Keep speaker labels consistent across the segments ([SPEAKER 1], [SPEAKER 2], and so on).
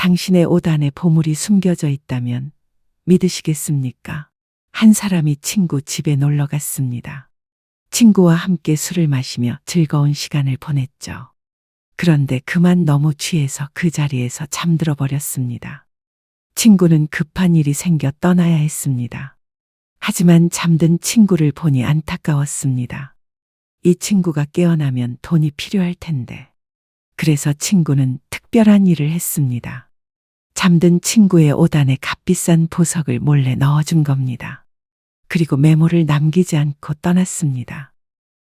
[SPEAKER 1] 당신의 옷 안에 보물이 숨겨져 있다면 믿으시겠습니까? 한 사람이 친구 집에 놀러 갔습니다. 친구와 함께 술을 마시며 즐거운 시간을 보냈죠. 그런데 그만 너무 취해서 그 자리에서 잠들어 버렸습니다. 친구는 급한 일이 생겨 떠나야 했습니다. 하지만 잠든 친구를 보니 안타까웠습니다. 이 친구가 깨어나면 돈이 필요할 텐데. 그래서 친구는 특별한 일을 했습니다. 잠든 친구의 옷 안에 값비싼 보석을 몰래 넣어준 겁니다. 그리고 메모를 남기지 않고 떠났습니다.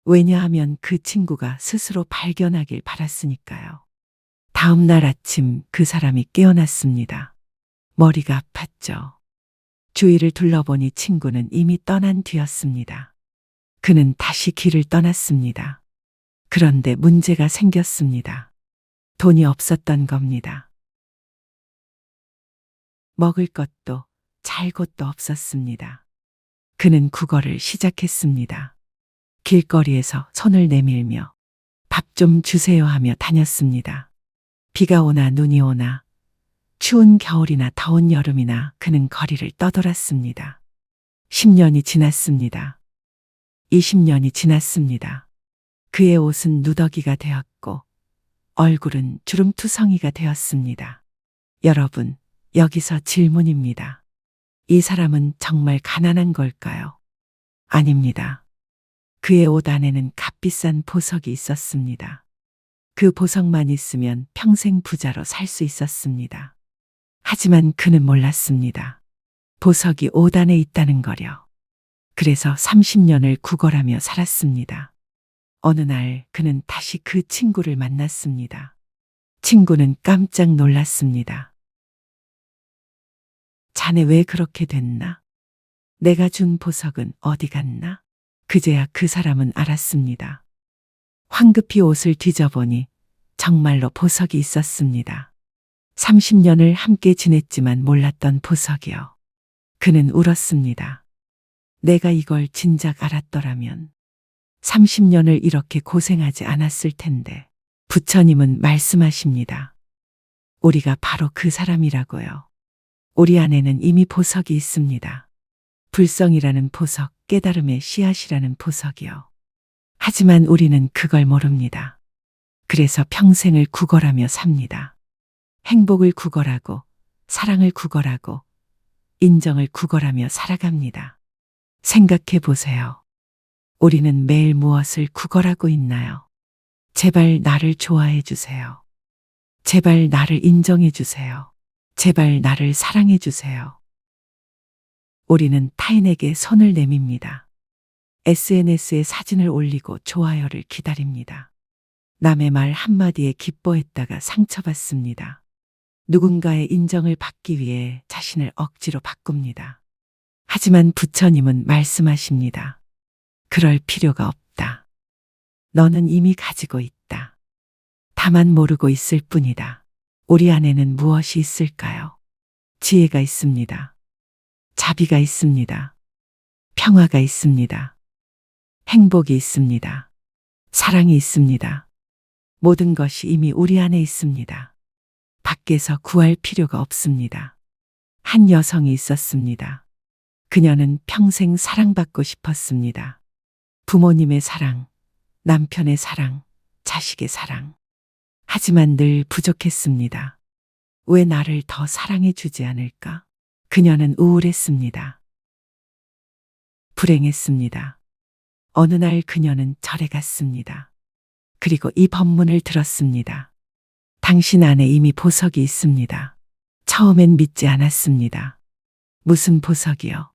[SPEAKER 1] 왜냐하면 그 친구가 스스로 발견하길 바랐으니까요. 다음 날 아침 그 사람이 깨어났습니다. 머리가 아팠죠. 주위를 둘러보니 친구는 이미 떠난 뒤였습니다. 그는 다시 길을 떠났습니다. 그런데 문제가 생겼습니다. 돈이 없었던 겁니다. 먹을 것도 잘 곳도 없었습니다. 그는 국어를 시작했습니다. 길거리에서 손을 내밀며 밥 좀 주세요 하며 다녔습니다. 비가 오나 눈이 오나 추운 겨울이나 더운 여름이나 그는 거리를 떠돌았습니다. 10년이 지났습니다. 20년이 지났습니다. 그의 옷은 누더기가 되었고 얼굴은 주름투성이가 되었습니다. 여러분, 여기서 질문입니다. 이 사람은 정말 가난한 걸까요? 아닙니다. 그의 옷 안에는 값비싼 보석이 있었습니다. 그 보석만 있으면 평생 부자로 살 수 있었습니다. 하지만 그는 몰랐습니다. 보석이 옷 안에 있다는 거려. 그래서 30년을 구걸하며 살았습니다. 어느 날 그는 다시 그 친구를 만났습니다. 친구는 깜짝 놀랐습니다. 자네 왜 그렇게 됐나? 내가 준 보석은 어디 갔나? 그제야 그 사람은 알았습니다. 황급히 옷을 뒤져보니 정말로 보석이 있었습니다. 30년을 함께 지냈지만 몰랐던 보석이요. 그는 울었습니다. 내가 이걸 진작 알았더라면 30년을 이렇게 고생하지 않았을 텐데. 부처님은 말씀하십니다. 우리가 바로 그 사람이라고요. 우리 안에는 이미 보석이 있습니다. 불성이라는 보석, 깨달음의 씨앗이라는 보석이요. 하지만 우리는 그걸 모릅니다. 그래서 평생을 구걸하며 삽니다. 행복을 구걸하고, 사랑을 구걸하고, 인정을 구걸하며 살아갑니다. 생각해 보세요. 우리는 매일 무엇을 구걸하고 있나요? 제발 나를 좋아해 주세요. 제발 나를 인정해 주세요. 제발 나를 사랑해 주세요. 우리는 타인에게 손을 내밉니다. SNS에 사진을 올리고 좋아요를 기다립니다. 남의 말 한마디에 기뻐했다가 상처받습니다. 누군가의 인정을 받기 위해 자신을 억지로 바꿉니다. 하지만 부처님은 말씀하십니다. 그럴 필요가 없다. 너는 이미 가지고 있다. 다만 모르고 있을 뿐이다. 우리 안에는 무엇이 있을까요? 지혜가 있습니다. 자비가 있습니다. 평화가 있습니다. 행복이 있습니다. 사랑이 있습니다. 모든 것이 이미 우리 안에 있습니다. 밖에서 구할 필요가 없습니다. 한 여성이 있었습니다. 그녀는 평생 사랑받고 싶었습니다. 부모님의 사랑, 남편의 사랑, 자식의 사랑. 하지만 늘 부족했습니다. 왜 나를 더 사랑해 주지 않을까? 그녀는 우울했습니다. 불행했습니다. 어느 날 그녀는 절에 갔습니다. 그리고 이 법문을 들었습니다. 당신 안에 이미 보석이 있습니다. 처음엔 믿지 않았습니다. 무슨 보석이요?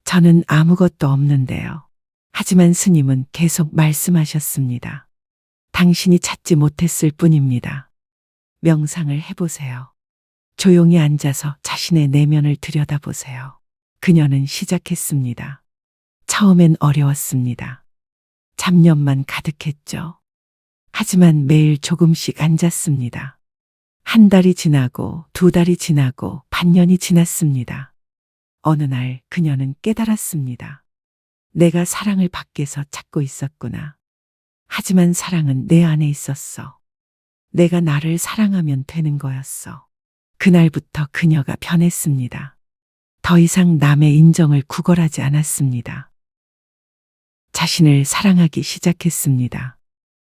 [SPEAKER 1] 저는 아무것도 없는데요. 하지만 스님은 계속 말씀하셨습니다. 당신이 찾지 못했을 뿐입니다. 명상을 해보세요. 조용히 앉아서 자신의 내면을 들여다보세요. 그녀는 시작했습니다. 처음엔 어려웠습니다. 잡념만 가득했죠. 하지만 매일 조금씩 앉았습니다. 한 달이 지나고 2달이 지나고 반년이 지났습니다. 어느 날 그녀는 깨달았습니다. 내가 사랑을 밖에서 찾고 있었구나. 하지만 사랑은 내 안에 있었어. 내가 나를 사랑하면 되는 거였어. 그날부터 그녀가 변했습니다. 더 이상 남의 인정을 구걸하지 않았습니다. 자신을 사랑하기 시작했습니다.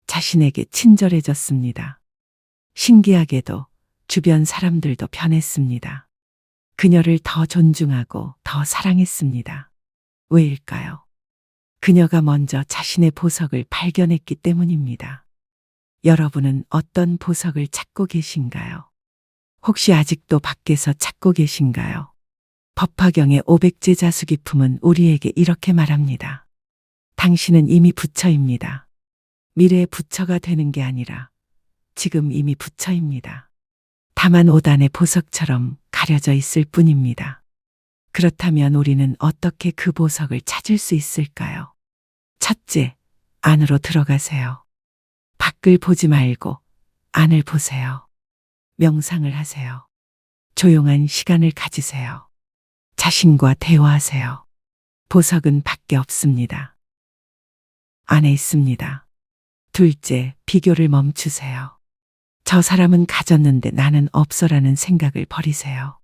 [SPEAKER 1] 자신에게 친절해졌습니다. 신기하게도 주변 사람들도 변했습니다. 그녀를 더 존중하고 더 사랑했습니다. 왜일까요? 그녀가 먼저 자신의 보석을 발견했기 때문입니다. 여러분은 어떤 보석을 찾고 계신가요? 혹시 아직도 밖에서 찾고 계신가요? 법화경의 500제 자수기품은 우리에게 이렇게 말합니다. 당신은 이미 부처입니다. 미래의 부처가 되는 게 아니라 지금 이미 부처입니다. 다만 5단의 보석처럼 가려져 있을 뿐입니다. 그렇다면 우리는 어떻게 그 보석을 찾을 수 있을까요? 첫째, 안으로 들어가세요. 밖을 보지 말고 안을 보세요. 명상을 하세요. 조용한 시간을 가지세요. 자신과 대화하세요. 보석은 밖에 없습니다. 안에 있습니다. 둘째, 비교를 멈추세요. 저 사람은 가졌는데 나는 없어라는 생각을 버리세요.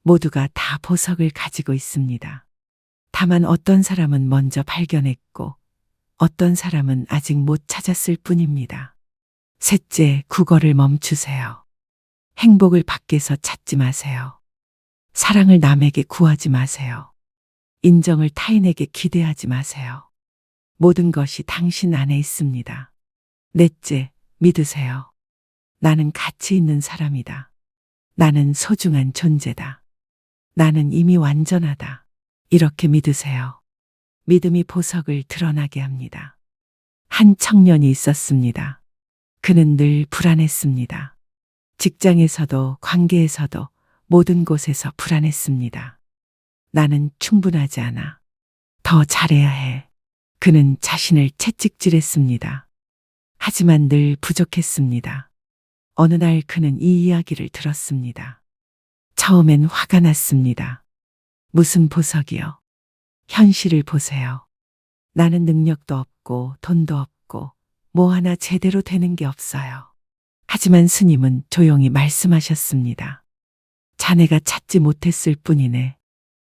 [SPEAKER 1] 모두가 다 보석을 가지고 있습니다. 다만 어떤 사람은 먼저 발견했고 어떤 사람은 아직 못 찾았을 뿐입니다. 셋째, 구걸을 멈추세요. 행복을 밖에서 찾지 마세요. 사랑을 남에게 구하지 마세요. 인정을 타인에게 기대하지 마세요. 모든 것이 당신 안에 있습니다. 넷째, 믿으세요. 나는 가치 있는 사람이다. 나는 소중한 존재다. 나는 이미 완전하다. 이렇게 믿으세요. 믿음이 보석을 드러나게 합니다. 한 청년이 있었습니다. 그는 늘 불안했습니다. 직장에서도 관계에서도 모든 곳에서 불안했습니다. 나는 충분하지 않아. 더 잘해야 해. 그는 자신을 채찍질했습니다. 하지만 늘 부족했습니다. 어느 날 그는 이 이야기를 들었습니다. 처음엔 화가 났습니다. 무슨 보석이요? 현실을 보세요. 나는 능력도 없고 돈도 없고 뭐 하나 제대로 되는 게 없어요. 하지만 스님은 조용히 말씀하셨습니다. 자네가 찾지 못했을 뿐이네.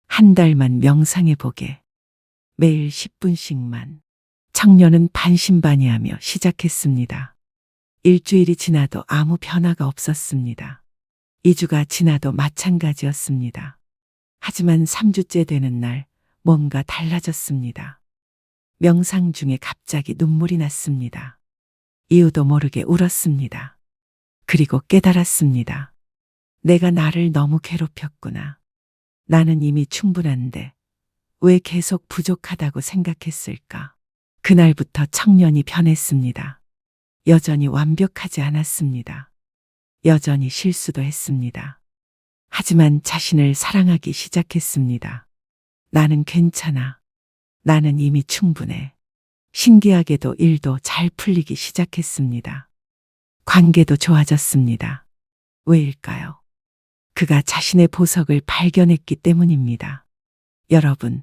[SPEAKER 1] 한 달만 명상해 보게. 매일 10분씩만. 청년은 반신반의하며 시작했습니다. 일주일이 지나도 아무 변화가 없었습니다. 2주가 지나도 마찬가지였습니다. 하지만 3주째 되는 날 뭔가 달라졌습니다. 명상 중에 갑자기 눈물이 났습니다. 이유도 모르게 울었습니다. 그리고 깨달았습니다. 내가 나를 너무 괴롭혔구나. 나는 이미 충분한데 왜 계속 부족하다고 생각했을까? 그날부터 청년이 변했습니다. 여전히 완벽하지 않았습니다. 여전히 실수도 했습니다. 하지만 자신을 사랑하기 시작했습니다. 나는 괜찮아. 나는 이미 충분해. 신기하게도 일도 잘 풀리기 시작했습니다. 관계도 좋아졌습니다. 왜일까요? 그가 자신의 보석을 발견했기 때문입니다. 여러분,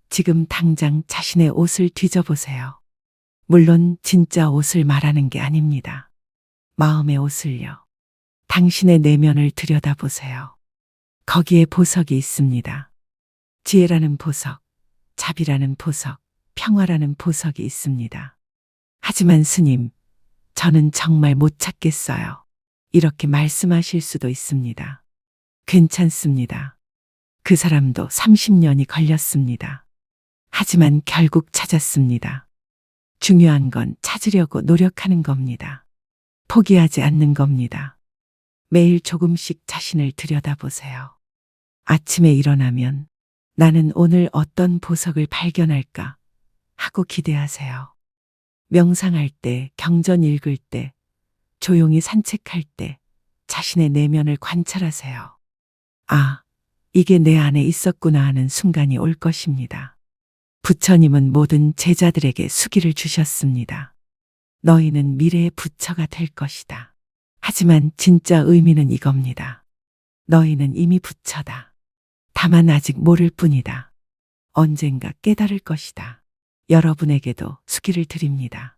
[SPEAKER 1] 지금 당장 자신의 옷을 뒤져보세요. 물론 진짜 옷을 말하는 게 아닙니다. 마음의 옷을요. 당신의 내면을 들여다보세요. 거기에 보석이 있습니다. 지혜라는 보석, 자비라는 보석, 평화라는 보석이 있습니다. 하지만 스님, 저는 정말 못 찾겠어요. 이렇게 말씀하실 수도 있습니다. 괜찮습니다. 그 사람도 30년이 걸렸습니다. 하지만 결국 찾았습니다. 중요한 건 찾으려고 노력하는 겁니다. 포기하지 않는 겁니다. 매일 조금씩 자신을 들여다보세요. 아침에 일어나면 나는 오늘 어떤 보석을 발견할까 하고 기대하세요. 명상할 때, 경전 읽을 때, 조용히 산책할 때 자신의 내면을 관찰하세요. 아, 이게 내 안에 있었구나 하는 순간이 올 것입니다. 부처님은 모든 제자들에게 수기를 주셨습니다. 너희는 미래의 부처가 될 것이다. 하지만 진짜 의미는 이겁니다. 너희는 이미 부처다. 다만 아직 모를 뿐이다. 언젠가 깨달을 것이다. 여러분에게도 수기를 드립니다.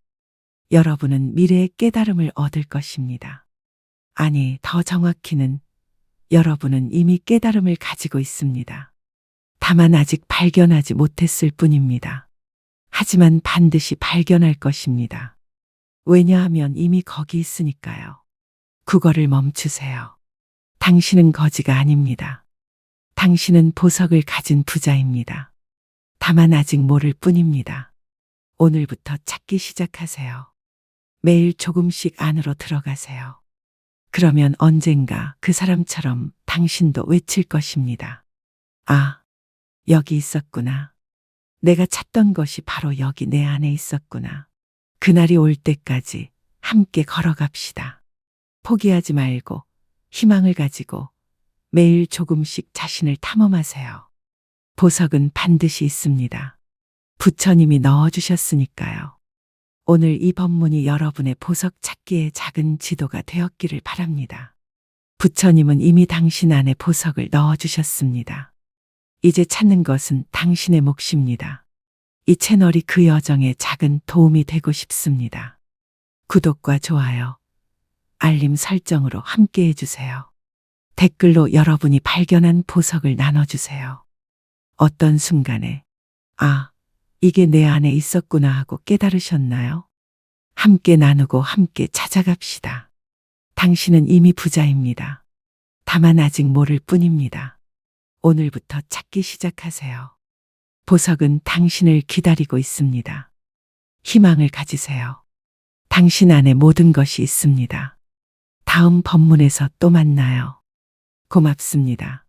[SPEAKER 1] 여러분은 미래의 깨달음을 얻을 것입니다. 아니, 더 정확히는 여러분은 이미 깨달음을 가지고 있습니다. 다만 아직 발견하지 못했을 뿐입니다. 하지만 반드시 발견할 것입니다. 왜냐하면 이미 거기 있으니까요. 국어를 멈추세요. 당신은 거지가 아닙니다. 당신은 보석을 가진 부자입니다. 다만 아직 모를 뿐입니다. 오늘부터 찾기 시작하세요. 매일 조금씩 안으로 들어가세요. 그러면 언젠가 그 사람처럼 당신도 외칠 것입니다. 아, 여기 있었구나. 내가 찾던 것이 바로 여기 내 안에 있었구나. 그날이 올 때까지 함께 걸어갑시다. 포기하지 말고 희망을 가지고 매일 조금씩 자신을 탐험하세요. 보석은 반드시 있습니다. 부처님이 넣어주셨으니까요. 오늘 이 법문이 여러분의 보석 찾기의 작은 지도가 되었기를 바랍니다. 부처님은 이미 당신 안에 보석을 넣어주셨습니다. 이제 찾는 것은 당신의 몫입니다. 이 채널이 그 여정에 작은 도움이 되고 싶습니다. 구독과 좋아요, 알림 설정으로 함께 해주세요. 댓글로 여러분이 발견한 보석을 나눠주세요. 어떤 순간에 아, 이게 내 안에 있었구나 하고 깨달으셨나요? 함께 나누고 함께 찾아갑시다. 당신은 이미 부자입니다. 다만 아직 모를 뿐입니다. 오늘부터 찾기 시작하세요. 보석은 당신을 기다리고 있습니다. 희망을 가지세요. 당신 안에 모든 것이 있습니다. 다음 법문에서 또 만나요. 고맙습니다.